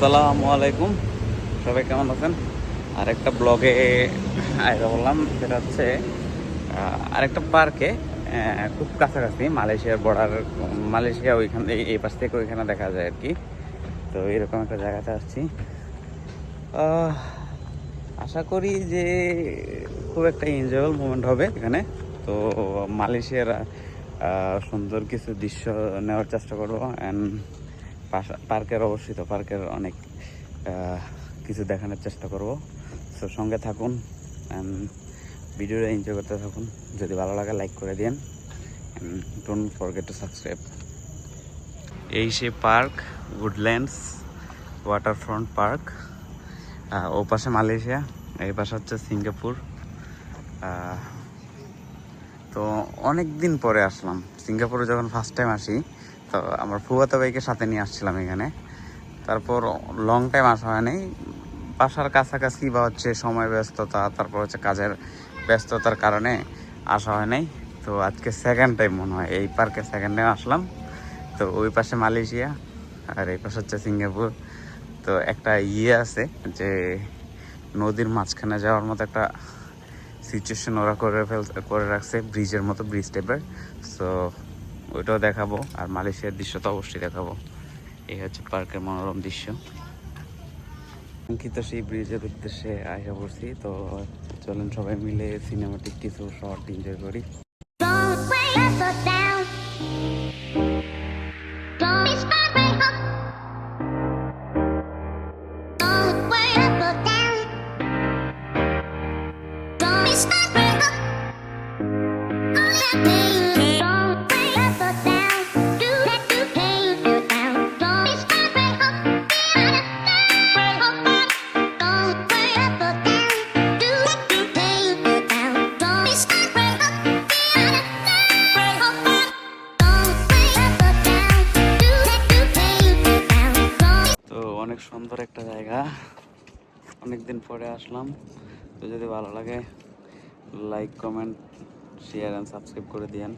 আসসালামু আলাইকুম, সবাই কেমন আছেন? আরেকটা ব্লগে আইসা বললাম, সেটা হচ্ছে আরেকটা পার্কে, খুব কাছাকাছি মালয়েশিয়ার বর্ডার। মালয়েশিয়া ওইখান এই পাশ থেকে ওইখানে দেখা যায় আর কি। তো এরকম একটা জায়গাতে আসছি। আহ, আশা করি যে খুব একটা এনজয়েবল মোমেন্ট হবে এখানে। তো মালয়েশিয়ার সুন্দর কিছু দৃশ্য নেওয়ার চেষ্টা করবো। অ্যান্ড পার্কের অবশ্যই তো পার্কের অনেক কিছু দেখানোর চেষ্টা করব। সো সঙ্গে থাকুন অ্যান্ড ভিডিওটা এনজয় করতে থাকুন। যদি ভালো লাগে লাইক করে দিন, ডোন্ট ফরগেট টু সাবস্ক্রাইব। এই সে পার্ক, উডল্যান্ডস ওয়াটারফ্রন্ট পার্ক। ও পাশে মালয়েশিয়া, এই পাশে হচ্ছে সিঙ্গাপুর। তো অনেক দিন পরে আসলাম সিঙ্গাপুরে। যখন ফার্স্ট টাইম আসি, তো আমার ফুফাতো ভাইকে সাথে নিয়ে আসছিলাম এখানে। তারপর লং টাইম আসা হয়নি, বাসার কাছাকাছি বা হচ্ছে সময় ব্যস্ততা, তারপর হচ্ছে কাজের ব্যস্ততার কারণে আসা হয় নাই। তো আজকে সেকেন্ড টাইম মনে হয় এই পার্কে সেকেন্ড টাইম আসলাম। তো ওই পাশে মালয়েশিয়া আর এই পাশে হচ্ছে সিঙ্গাপুর। তো একটা আছে যে নদীর মাঝখানে যাওয়ার মতো একটা সিচুয়েশন ওরা করে রাখছে, ব্রিজের মতো, ব্রিজ টাইপের। সো ওইটাও দেখাবো, আর মালয়েশিয়ার দৃশ্য তো অবশ্যই দেখাবো। এই হচ্ছে পার্কের মনোরম দৃশ্য। কাঙ্ক্ষিত সেই ব্রিজের উদ্দেশ্যে আশা করছি। তো চলেন সবাই মিলে সিনেমাটিক কিছু শর্ট এনজয় করি। অনেক সুন্দর একটা জায়গা, অনেকদিন পরে আসলাম। তো যদি ভালো লাগে like, comment, share and subscribe করে দিয়েন।